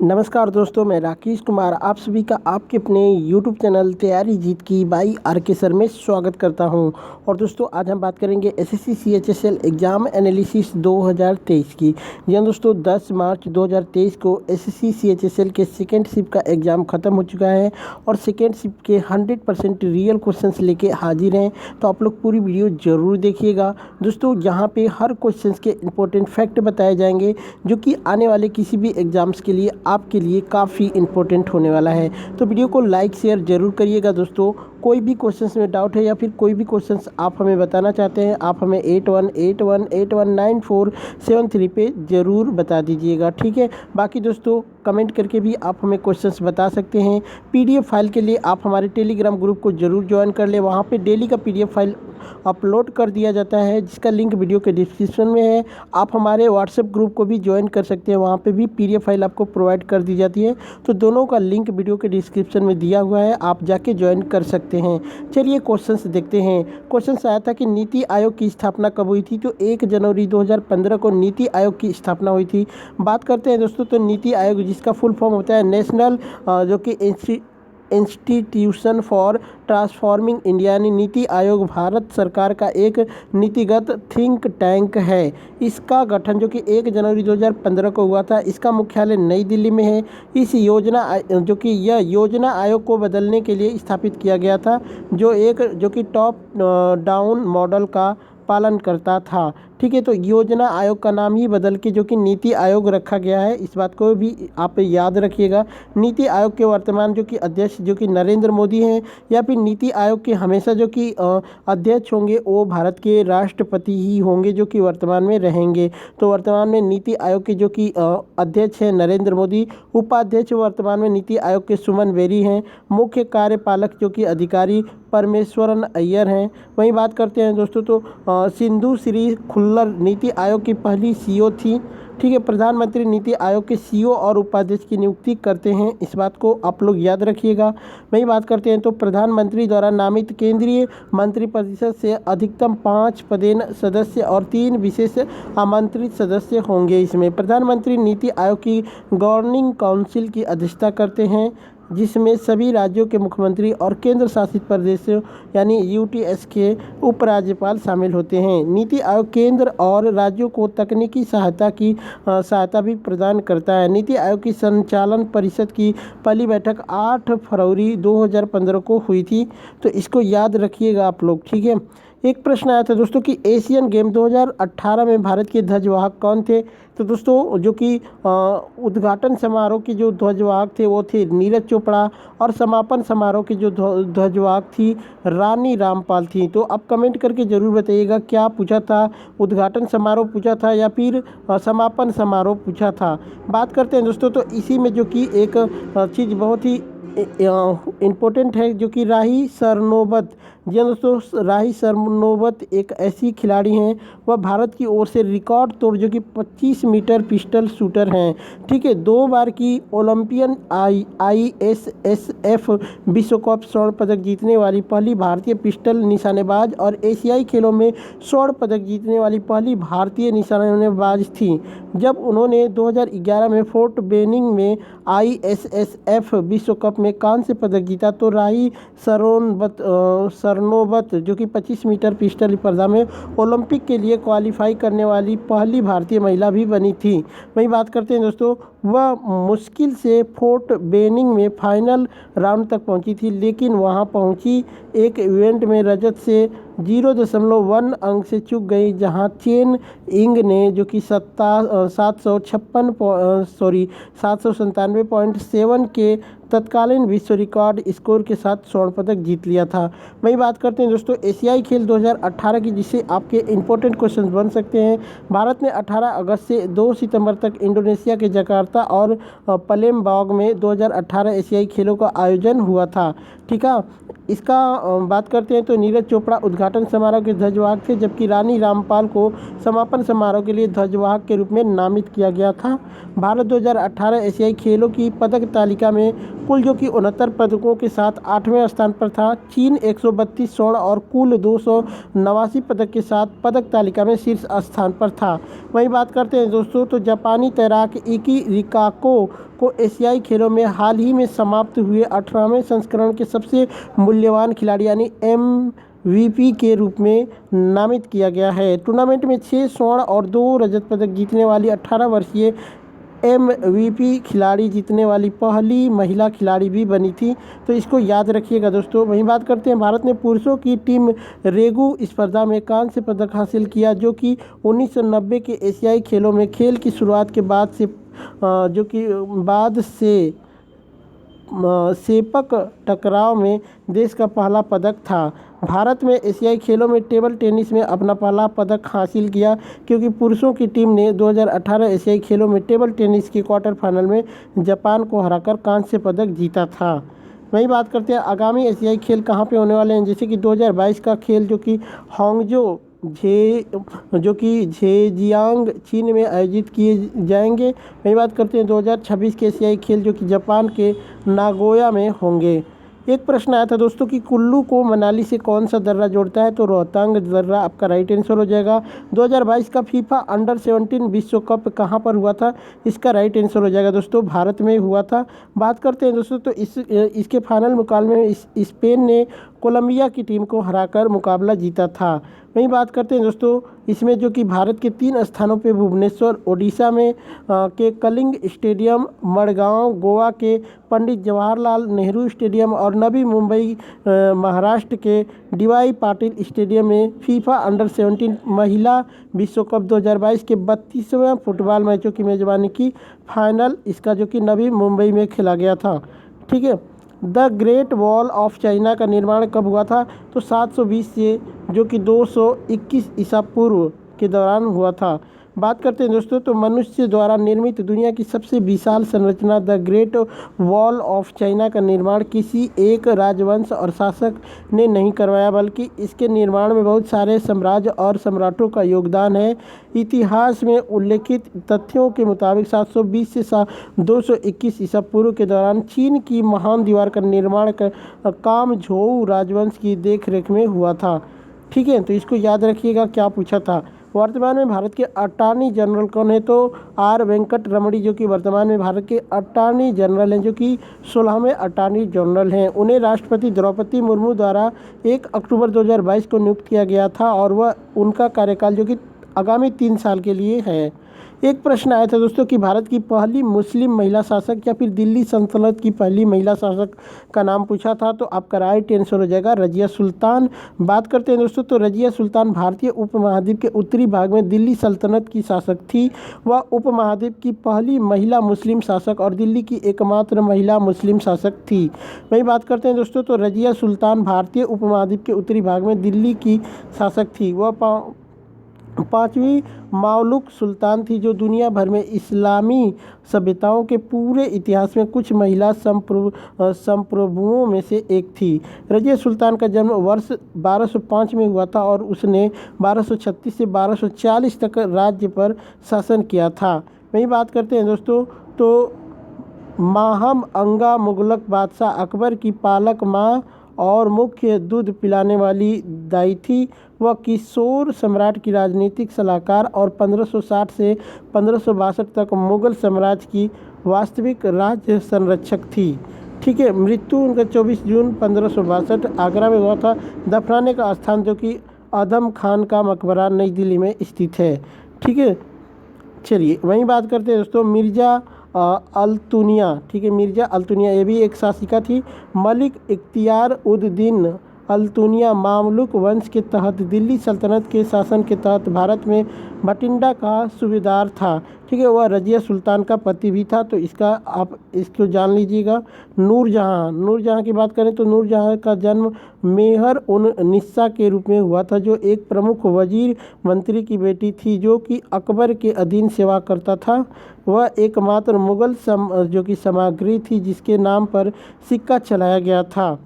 नमस्कार दोस्तों, मैं राकेश कुमार आप सभी का आपके अपने YouTube चैनल तैयारी जीत की बाई आर.के. सर में स्वागत करता हूं। और दोस्तों आज हम बात करेंगे एसएससी CHSL एग्ज़ाम एनालिसिस 2023 की। जी हाँ दोस्तों, 10 मार्च 2023 को एसएससी CHSL के सेकेंड शिफ्ट का एग्ज़ाम ख़त्म हो चुका है और सेकेंड शिफ्ट के 100% रियल क्वेश्चंस लेके हाजिर हैं। तो आप लोग पूरी वीडियो ज़रूर देखिएगा दोस्तों। यहाँ पे हर क्वेश्चंस के इंपॉर्टेंट फैक्ट बताए जाएंगे जो कि आने वाले किसी भी एग्ज़ाम्स के लिए आपके लिए काफ़ी इम्पोर्टेंट होने वाला है। तो वीडियो को लाइक शेयर ज़रूर करिएगा दोस्तों। कोई भी क्वेश्चंस में डाउट है या फिर कोई भी क्वेश्चंस आप हमें बताना चाहते हैं, आप हमें 8181819473 पे ज़रूर बता दीजिएगा, ठीक है। बाकी दोस्तों कमेंट करके भी आप हमें क्वेश्चंस बता सकते हैं। PDF फाइल के लिए आप हमारे टेलीग्राम ग्रुप को ज़रूर ज्वाइन कर लें। वहाँ पे डेली का PDF फाइल अपलोड कर दिया जाता है जिसका लिंक वीडियो के डिस्क्रिप्शन में है। आप हमारे व्हाट्सएप ग्रुप को भी ज्वाइन कर सकते हैं, वहाँ पे भी PDF फाइल आपको प्रोवाइड कर दी जाती है। तो दोनों का लिंक वीडियो के डिस्क्रिप्शन में दिया हुआ है, आप जाके ज्वाइन कर सकते हैं। चलिए क्वेश्चंस देखते हैं। क्वेश्चंस आया था कि नीति आयोग की स्थापना कब हुई थी। तो 1 जनवरी 2015 को नीति आयोग की स्थापना हुई थी। बात करते हैं दोस्तों, तो नीति आयोग जिसका फुल फॉर्म होता है नेशनल जो कि इंस्टीट्यूशन फॉर ट्रांसफॉर्मिंग इंडिया, यानी नीति आयोग भारत सरकार का एक नीतिगत थिंक टैंक है। इसका गठन जो कि 1 जनवरी 2015 को हुआ था, इसका मुख्यालय नई दिल्ली में है। इस योजना यह योजना आयोग को बदलने के लिए स्थापित किया गया था, जो कि टॉप डाउन मॉडल का पालन करता था, ठीक है। तो योजना आयोग का नाम ही बदल के जो कि नीति आयोग रखा गया है, इस बात को भी आप याद रखिएगा। नीति आयोग के वर्तमान जो कि अध्यक्ष जो कि नरेंद्र मोदी हैं, या फिर नीति आयोग के हमेशा जो कि अध्यक्ष होंगे वो भारत के राष्ट्रपति ही होंगे जो कि वर्तमान में रहेंगे। तो वर्तमान में नीति आयोग के जो कि अध्यक्ष हैं नरेंद्र मोदी, उपाध्यक्ष वर्तमान में नीति आयोग के सुमन बेरी हैं, मुख्य कार्यपालक जो कि अधिकारी परमेश्वरन अय्यर हैं। वहीं बात करते हैं दोस्तों, तो सिंधु श्री खुल्लर नीति आयोग की पहली CEO थी, ठीक है। प्रधानमंत्री नीति आयोग के CEO और उपाध्यक्ष की नियुक्ति करते हैं, इस बात को आप लोग याद रखिएगा। वहीं बात करते हैं तो प्रधानमंत्री द्वारा नामित केंद्रीय मंत्रिपरिषद से अधिकतम 5 पदेन सदस्य और 3 विशेष आमंत्रित सदस्य होंगे। इसमें प्रधानमंत्री नीति आयोग की गवर्निंग काउंसिल की अध्यक्षता करते हैं, जिसमें सभी राज्यों के मुख्यमंत्री और केंद्र शासित प्रदेशों यानी UTS के उपराज्यपाल शामिल होते हैं। नीति आयोग केंद्र और राज्यों को तकनीकी सहायता भी प्रदान करता है। नीति आयोग की संचालन परिषद की पहली बैठक 8 फरवरी 2015 को हुई थी, तो इसको याद रखिएगा आप लोग, ठीक है। एक प्रश्न आया था दोस्तों कि एशियन गेम 2018 में भारत के ध्वजवाहक कौन थे। तो दोस्तों जो कि उद्घाटन समारोह के जो ध्वजवाहक थे वो थे नीरज चोपड़ा, और समापन समारोह की जो ध्वजवाहक थी रानी रामपाल थी। तो आप कमेंट करके ज़रूर बताइएगा क्या पूछा था, उद्घाटन समारोह पूछा था या फिर समापन समारोह पूछा था। बात करते हैं दोस्तों, तो इसी में जो कि एक चीज़ बहुत ही इम्पोर्टेंट है जो कि राही सरनोबत। जी दोस्तों, राही सरनोबत एक ऐसी खिलाड़ी हैं, वह भारत की ओर से रिकॉर्ड तोड़ जो कि 25 मीटर पिस्टल शूटर हैं, ठीक है। 2 बार की ओलंपियन ISSF विश्व कप स्वर्ण पदक जीतने वाली पहली भारतीय पिस्टल निशानेबाज और एशियाई खेलों में स्वर्ण पदक जीतने वाली पहली भारतीय निशानेबाज थी, जब उन्होंने 2011 में फोर्ट बेनिंग में ISSF विश्व कप में कांस्य पदक जीता। तो राही सरनोबत जो कि 25 मीटर पिस्टल स्पर्धा में ओलंपिक के लिए क्वालिफाई करने वाली पहली भारतीय महिला भी बनी थी। वहीं बात करते हैं दोस्तों, वह मुश्किल से फोर्ट बेनिंग में फाइनल राउंड तक पहुंची थी, लेकिन वहां पहुंची एक इवेंट में रजत से 0.1 अंक से चूक गई, जहां चेन इंग ने जो कि 797.7 के तत्कालीन विश्व रिकॉर्ड स्कोर के साथ स्वर्ण पदक जीत लिया था। वही बात करते हैं दोस्तों एशियाई खेल 2018 की, जिससे आपके इंपॉर्टेंट क्वेश्चन बन सकते हैं। भारत ने 18 अगस्त से 2 सितंबर तक इंडोनेशिया के जकार्ता और पलेमबांग में 2018 एशियाई खेलों का आयोजन हुआ था, ठीक है। इसका बात करते हैं तो नीरज चोपड़ा उद्घाटन समारोह के ध्वजवाहक थे, जबकि रानी रामपाल को समापन समारोह के लिए ध्वजवाहक के रूप में नामित किया गया था। भारत 2018 एशियाई खेलों की पदक तालिका में कुल जो कि 69 पदकों के साथ 8वें स्थान पर था। चीन 132 स्वर्ण और कुल 289 पदक के साथ पदक तालिका में शीर्ष स्थान पर था। वहीं बात करते हैं दोस्तों, तो जापानी तैराक इकी रिकाको को एशियाई खेलों में हाल ही में समाप्त हुए 18वें संस्करण के सबसे मूल्यवान खिलाड़ी यानी MVP के रूप में नामित किया गया है। टूर्नामेंट में 6 स्वर्ण और 2 रजत पदक जीतने वाली 18 वर्षीय MVP खिलाड़ी जीतने वाली पहली महिला खिलाड़ी भी बनी थी, तो इसको याद रखिएगा दोस्तों। वहीं बात करते हैं, भारत ने पुरुषों की टीम रेगू स्पर्धा में कांस्य पदक हासिल किया, जो कि 1990 के एशियाई खेलों में खेल की शुरुआत के बाद से सेपक टकराव में देश का पहला पदक था। भारत में एशियाई खेलों में टेबल टेनिस में अपना पहला पदक हासिल किया, क्योंकि पुरुषों की टीम ने 2018 एशियाई खेलों में टेबल टेनिस के क्वार्टर फाइनल में जापान को हराकर कांस्य पदक जीता था। वहीं बात करते हैं आगामी एशियाई खेल कहाँ पे होने वाले हैं, जैसे कि 2022 का खेल जो कि हांगजो झेजियांग चीन में आयोजित किए जाएंगे। वही बात करते हैं 2026 के एशियाई खेल जो कि जापान के नागोया में होंगे। एक प्रश्न आया था दोस्तों कि कुल्लू को मनाली से कौन सा दर्रा जोड़ता है, तो रोहतांग दर्रा आपका राइट आंसर हो जाएगा। 2022 का फीफा अंडर 17 विश्व कप कहाँ पर हुआ था, इसका राइट आंसर हो जाएगा दोस्तों, भारत में हुआ था। बात करते हैं दोस्तों, तो इसके फाइनल मुकाबले में स्पेन ने कोलंबिया की टीम को हराकर मुकाबला जीता था। वहीं बात करते हैं दोस्तों, इसमें जो कि भारत के 3 स्थानों पे भुवनेश्वर ओडिशा में के कलिंग स्टेडियम, मडगांव गोवा के पंडित जवाहरलाल नेहरू स्टेडियम और नवी मुंबई महाराष्ट्र के DY पाटिल स्टेडियम में फीफा अंडर 17 महिला विश्व कप 2022 के 32वें फुटबॉल मैचों की मेज़बानी की। फाइनल इसका जो कि नवी मुंबई में खेला गया था। ठीक है, the great wall of China का निर्माण कब हुआ था, तो 720 से जो कि 221 ईसा पूर्व के दौरान हुआ था। बात करते हैं दोस्तों, तो मनुष्य द्वारा निर्मित दुनिया की सबसे विशाल संरचना the great wall of China का निर्माण किसी एक राजवंश और शासक ने नहीं करवाया, बल्कि इसके निर्माण में बहुत सारे साम्राज्य और सम्राटों का योगदान है। इतिहास में उल्लेखित तथ्यों के मुताबिक 720 से 221 ईसा पूर्व के दौरान चीन की महान दीवार का निर्माण काम झोउ राजवंश की देखरेख में हुआ था। ठीक है, तो इसको याद रखिएगा क्या पूछा था। वर्तमान में भारत के अटॉर्नी जनरल कौन है, तो R वेंकट रमणी जो कि वर्तमान में भारत के अटॉर्नी जनरल हैं, जो कि 16वें अटॉर्नी जनरल हैं। उन्हें राष्ट्रपति द्रौपदी मुर्मू द्वारा 1 अक्टूबर 2022 को नियुक्त किया गया था और वह उनका कार्यकाल जो कि आगामी 3 साल के लिए है। एक प्रश्न आया था दोस्तों कि भारत की पहली मुस्लिम महिला शासक या फिर दिल्ली सल्तनत की पहली महिला शासक का नाम पूछा था, तो आपका राइट आंसर हो जाएगा रजिया सुल्तान। बात करते हैं दोस्तों, तो रजिया सुल्तान भारतीय उपमहाद्वीप के उत्तरी भाग में दिल्ली सल्तनत की शासक थी। वह उपमहाद्वीप की पहली महिला मुस्लिम शासक और दिल्ली की एकमात्र महिला मुस्लिम शासक थी। वही बात करते हैं दोस्तों, तो रजिया सुल्तान भारतीय उपमहाद्वीप के उत्तरी भाग में दिल्ली की शासक थी। वह 5वीं मामलुक सुल्तान थी, जो दुनिया भर में इस्लामी सभ्यताओं के पूरे इतिहास में कुछ महिला संप्रभुओं में से एक थी। रजिया सुल्तान का जन्म वर्ष 1205 में हुआ था और उसने 1236 से 1240 तक राज्य पर शासन किया था। वही बात करते हैं दोस्तों, तो माहम अंगा मुगलक बादशाह अकबर की पालक माँ और मुख्य दूध पिलाने वाली दाई थी। वह किशोर सम्राट की राजनीतिक सलाहकार और 1560 से 1562 तक मुगल साम्राज्य की वास्तविक राज्य संरक्षक थी। ठीक है, मृत्यु उनका 24 जून 1562 आगरा में हुआ था। दफनाने का स्थान जो कि आदम खान का मकबरा नई दिल्ली में स्थित है। ठीक है, चलिए वहीं बात करते हैं दोस्तों, मिर्ज़ा अल्तुनिया। ठीक है, मिर्ज़ा अल्तुनिया ये भी एक शासिका थी। मलिक इख्तियार उद दीन अल्तुनिया मामलुक वंश के तहत दिल्ली सल्तनत के शासन के तहत भारत में भटिंडा का सूबेदार था। ठीक है, वह रजिया सुल्तान का पति भी था, तो इसका आप इसको जान लीजिएगा। नूरजहाँ की बात करें तो नूरजहाँ का जन्म मेहर उन निस्सा के रूप में हुआ था, जो एक प्रमुख वजीर मंत्री की बेटी थी जो कि अकबर के अधीन सेवा करता था। वह एकमात्र मुगल जो कि सामग्री थी जिसके नाम पर सिक्का चलाया गया था।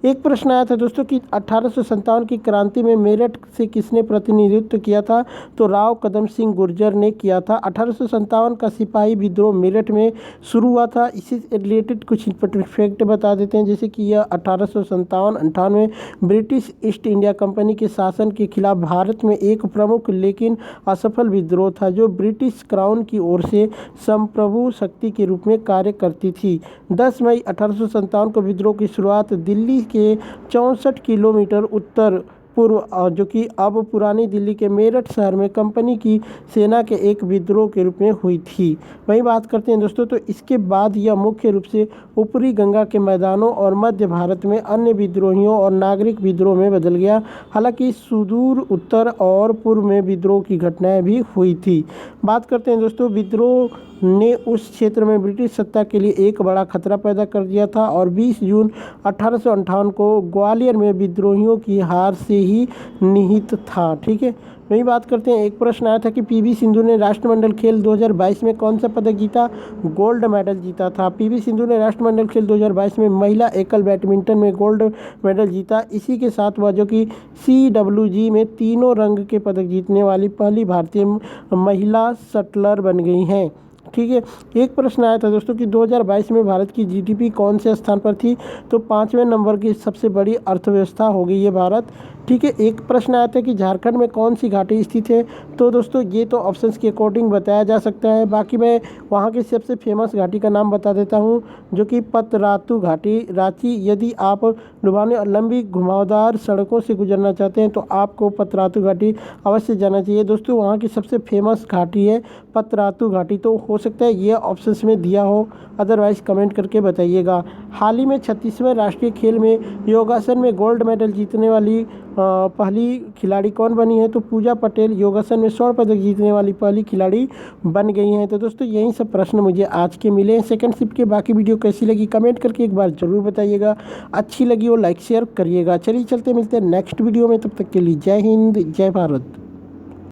एक प्रश्न आया था दोस्तों कि 1857 की क्रांति में मेरठ से किसने प्रतिनिधित्व किया था, तो राव कदम सिंह गुर्जर ने किया था। 1857 का सिपाही विद्रोह मेरठ में शुरू हुआ था। इसी से रिलेटेड कुछ फैक्ट बता देते हैं, जैसे कि यह 1857-58 ब्रिटिश ईस्ट इंडिया कंपनी के शासन के खिलाफ भारत में एक प्रमुख लेकिन असफल विद्रोह था, जो ब्रिटिश क्राउन की ओर से संप्रभु शक्ति के रूप में कार्य करती थी। 10 मई 1857 को विद्रोह की शुरुआत दिल्ली के 64 किलोमीटर उत्तर पूर्व जो कि अब पुरानी दिल्ली के मेरठ शहर में कंपनी की सेना के एक विद्रोह के रूप में हुई थी। वहीं बात करते हैं दोस्तों, तो इसके बाद यह मुख्य रूप से ऊपरी गंगा के मैदानों और मध्य भारत में अन्य विद्रोहियों और नागरिक विद्रोह में बदल गया। हालांकि सुदूर उत्तर और पूर्व में विद्रोह की घटनाएं भी हुई थी। बात करते हैं दोस्तों, विद्रोह ने उस क्षेत्र में ब्रिटिश सत्ता के लिए एक बड़ा खतरा पैदा कर दिया था और 20 जून 1858 को ग्वालियर में विद्रोहियों की हार से ही निहित था। ठीक है, वही बात करते हैं। एक प्रश्न आया था कि पीवी सिंधु ने राष्ट्रमंडल खेल 2022 में कौन सा पदक जीता, गोल्ड मेडल जीता था। पीवी सिंधु ने राष्ट्रमंडल खेल 2022 में महिला एकल बैडमिंटन में गोल्ड मेडल जीता। इसी के साथ वह जो कि CWG में तीनों रंग के पदक जीतने वाली पहली भारतीय महिला शटलर बन गई हैं। ठीक है, एक प्रश्न आया था दोस्तों कि 2022 में भारत की GDP कौन से स्थान पर थी, तो 5वें नंबर की सबसे बड़ी अर्थव्यवस्था हो गई है भारत। ठीक है, एक प्रश्न आया था कि झारखंड में कौन सी घाटी स्थित है, तो दोस्तों ये तो ऑप्शंस के अकॉर्डिंग बताया जा सकता है। बाकी मैं वहाँ की सबसे फेमस घाटी का नाम बता देता हूँ, जो कि पतरातू घाटी, रांची। यदि आप लुभावनी और लंबी घुमावदार सड़कों से गुजरना चाहते हैं तो आपको पतरातू घाटी अवश्य जाना चाहिए। दोस्तों वहाँ की सबसे फेमस घाटी है पतरातू घाटी। तो हो सकता है ये ऑप्शंस में दिया हो, अदरवाइज़ कमेंट करके बताइएगा। हाल ही में 36वें राष्ट्रीय खेल में योगासन में गोल्ड मेडल जीतने वाली पहली खिलाड़ी कौन बनी है, तो पूजा पटेल योगासन में स्वर्ण पदक जीतने वाली पहली खिलाड़ी बन गई हैं। तो दोस्तों यही सब प्रश्न मुझे आज के मिले हैं सेकंड शिफ्ट के। बाकी वीडियो कैसी लगी कमेंट करके एक बार ज़रूर बताइएगा। अच्छी लगी हो लाइक शेयर करिएगा। चलिए चलते मिलते हैं नेक्स्ट वीडियो में, तब तक के लिए जय हिंद जय भारत।